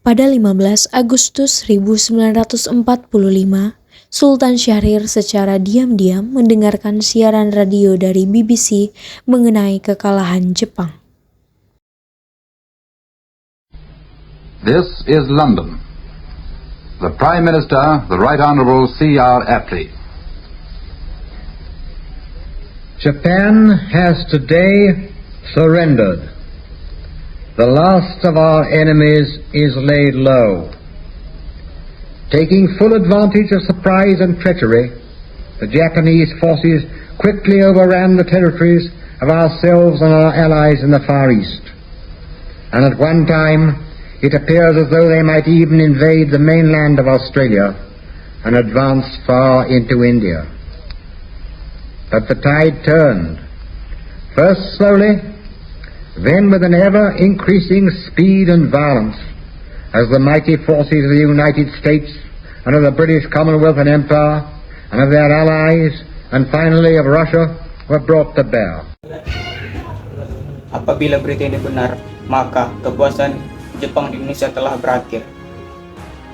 Pada 15 Agustus 1945, Sultan Syahrir secara diam-diam mendengarkan siaran radio dari BBC mengenai kekalahan Jepang. This is London. The Prime Minister, the Right Honourable C.R. Attlee. Japan has today surrendered. The last of our enemies is laid low. Taking full advantage of surprise and treachery, the Japanese forces quickly overran the territories of ourselves and our allies in the Far East. And at one time, it appears as though they might even invade the mainland of Australia and advance far into India. But the tide turned, first slowly, then with an ever-increasing speed and violence, as the mighty forces of the United States and of the British Commonwealth and Empire, and of their allies, and finally of Russia, were brought to bear. Apabila berita ini benar, maka kekuasaan Jepang di Indonesia telah berakhir.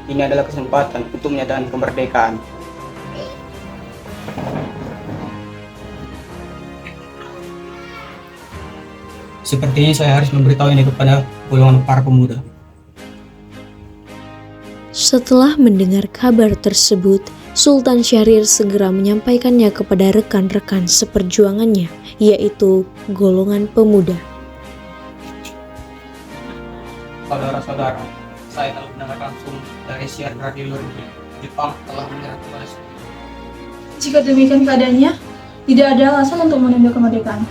Ini adalah kesempatan untuk menyatakan kemerdekaan. Sepertinya saya harus memberitahu ini kepada golongan para pemuda. Setelah mendengar kabar tersebut, Sultan Syahrir segera menyampaikannya kepada rekan-rekan seperjuangannya, yaitu golongan pemuda. Saudara-saudara, saya telah mendengar langsung dari siaran radio Jepang telah menyerah kepada saya. Jika demikian keadaannya, tidak ada alasan untuk menunda kemerdekaan.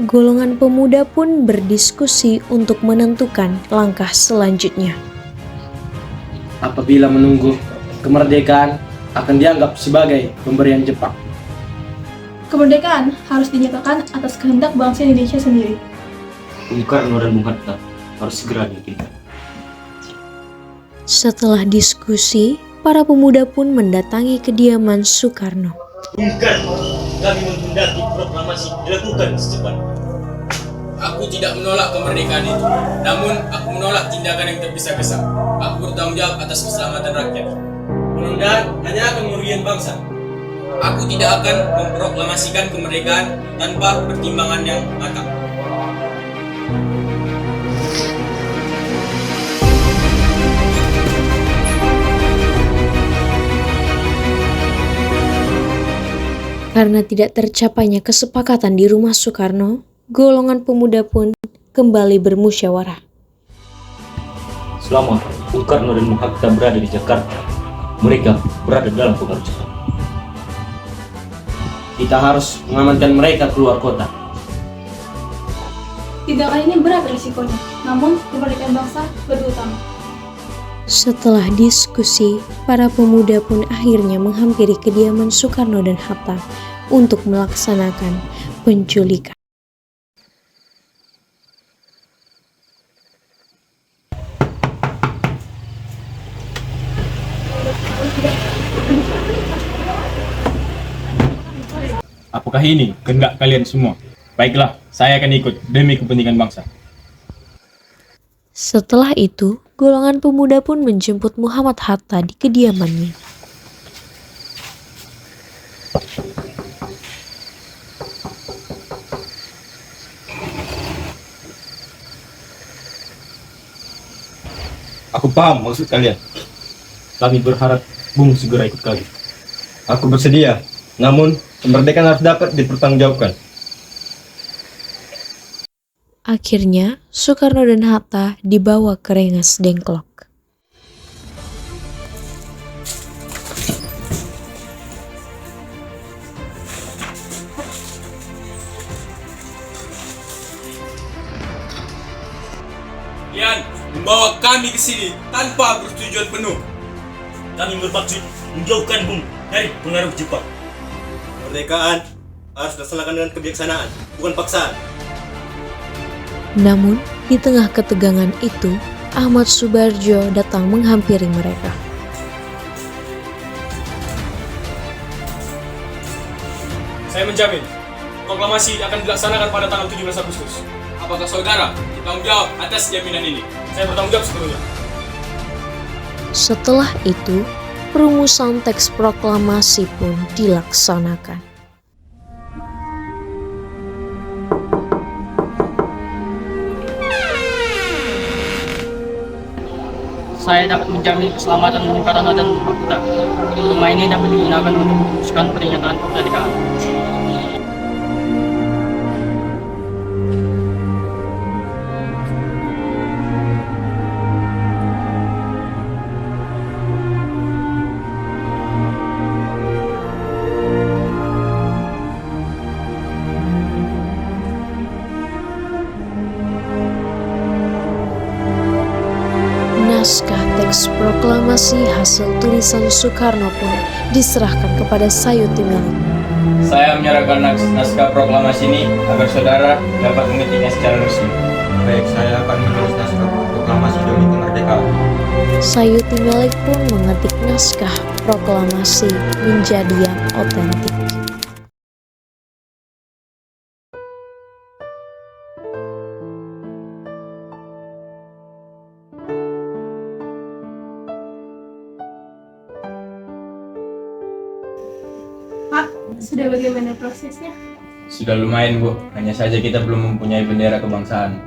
Golongan pemuda pun berdiskusi untuk menentukan langkah selanjutnya. Apabila menunggu kemerdekaan akan dianggap sebagai pemberian Jepang. Kemerdekaan harus dinyatakan atas kehendak bangsa Indonesia sendiri. Bung Karno dan Bung Hatta harus segera ditindak. Setelah diskusi, para pemuda pun mendatangi kediaman Soekarno. Bukan, kami menghendaki proklamasi dilakukan secepatnya. Aku tidak menolak kemerdekaan itu, namun aku menolak tindakan yang tergesa-gesa. Aku bertanggung jawab atas keselamatan rakyat. Penundaan hanya akan merugikan bangsa. Aku tidak akan memproklamasikan kemerdekaan tanpa pertimbangan yang matang. Karena tidak tercapainya kesepakatan di rumah Soekarno, golongan pemuda pun kembali bermusyawarah. Selama Bung Karno dan Bung Hatta berada di Jakarta, mereka berada dalam pengaruh Jepang. Kita harus mengamankan mereka keluar kota. Tindakan ini berat risikonya, namun kemerdekaan bangsa lebih utama. Setelah diskusi, para pemuda pun akhirnya menghampiri kediaman Soekarno dan Hatta untuk melaksanakan penculikan. Apakah ini kehendak kalian semua? Baiklah, saya akan ikut demi kepentingan bangsa. Setelah itu, golongan pemuda pun menjemput Muhammad Hatta di kediamannya. Aku paham maksud kalian. Kami berharap Bung segera ikut kami. Aku bersedia, namun kemerdekaan harus dapat dipertanggungjawabkan. Akhirnya, Soekarno dan Hatta dibawa ke Rengas Dengklok. Kalian membawa kami ke sini tanpa persetujuan penuh. Kami bermaksud menjauhkan Bung dari pengaruh Jepang. Kemerdekaan harus dilaksanakan dengan kebijaksanaan, bukan paksaan. Namun, di tengah ketegangan itu, Ahmad Subarjo datang menghampiri mereka. Saya menjamin, proklamasi akan dilaksanakan pada tanggal 17 Agustus. Apakah saudara bertanggung jawab atas jaminan ini? Saya bertanggung jawab sepenuhnya. Setelah itu, perumusan teks proklamasi pun dilaksanakan. Saya dapat menjamin keselamatan Bung Karno dan kita. Rumah ini dapat digunakan untuk memutuskan pernyataan kemerdekaan. Naskah teks proklamasi hasil tulisan Soekarno pun diserahkan kepada Sayuti Melik. Saya menyerahkan naskah proklamasi ini agar saudara dapat mengetiknya secara resmi. Baik, saya akan menulis naskah proklamasi demi kemerdekaan. Sayuti Melik pun mengetik naskah proklamasi menjadi yang otentik. Pak, sudah bagaimana prosesnya? Sudah lumayan, Bu. Hanya saja kita belum mempunyai bendera kebangsaan.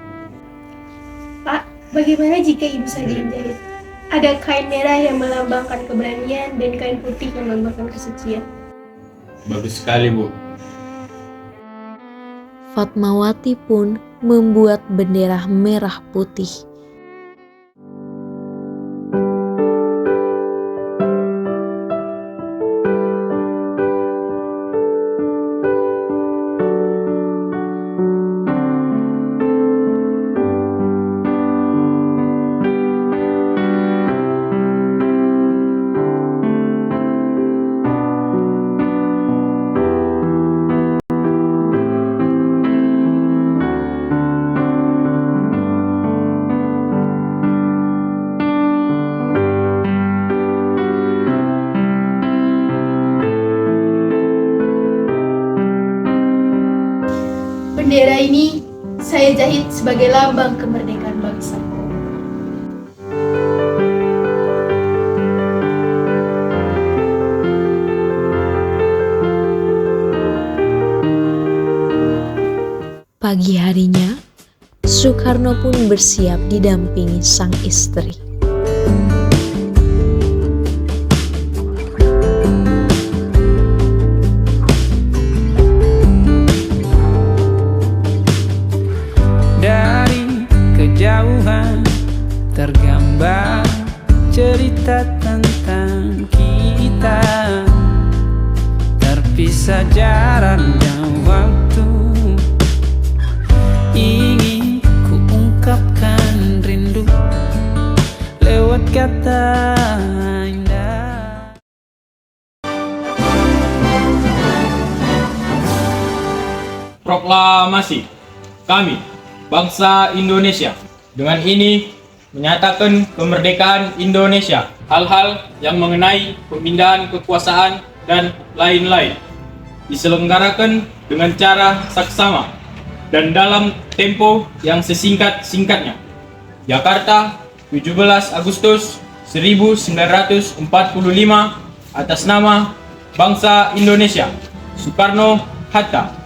Pak, bagaimana jika ibu saja yang jahit? Ada kain merah yang melambangkan keberanian dan kain putih yang melambangkan kesucian. Bagus sekali, Bu. Fatmawati pun membuat bendera merah putih. Bendera ini saya jahit sebagai lambang kemerdekaan bangsa. Pagi harinya, Soekarno pun bersiap didampingi sang istri. Dari kejauhan tergambar cerita tentang kita, terpisah jarak dan waktu. Ingin ku ungkapkan rindu lewat kata indah. Proklamasi. Kami, bangsa Indonesia, dengan ini menyatakan kemerdekaan Indonesia, hal-hal yang mengenai pemindahan kekuasaan dan lain-lain diselenggarakan dengan cara saksama dan dalam tempo yang sesingkat-singkatnya. Jakarta, 17 Agustus 1945, atas nama bangsa Indonesia. Soekarno-Hatta.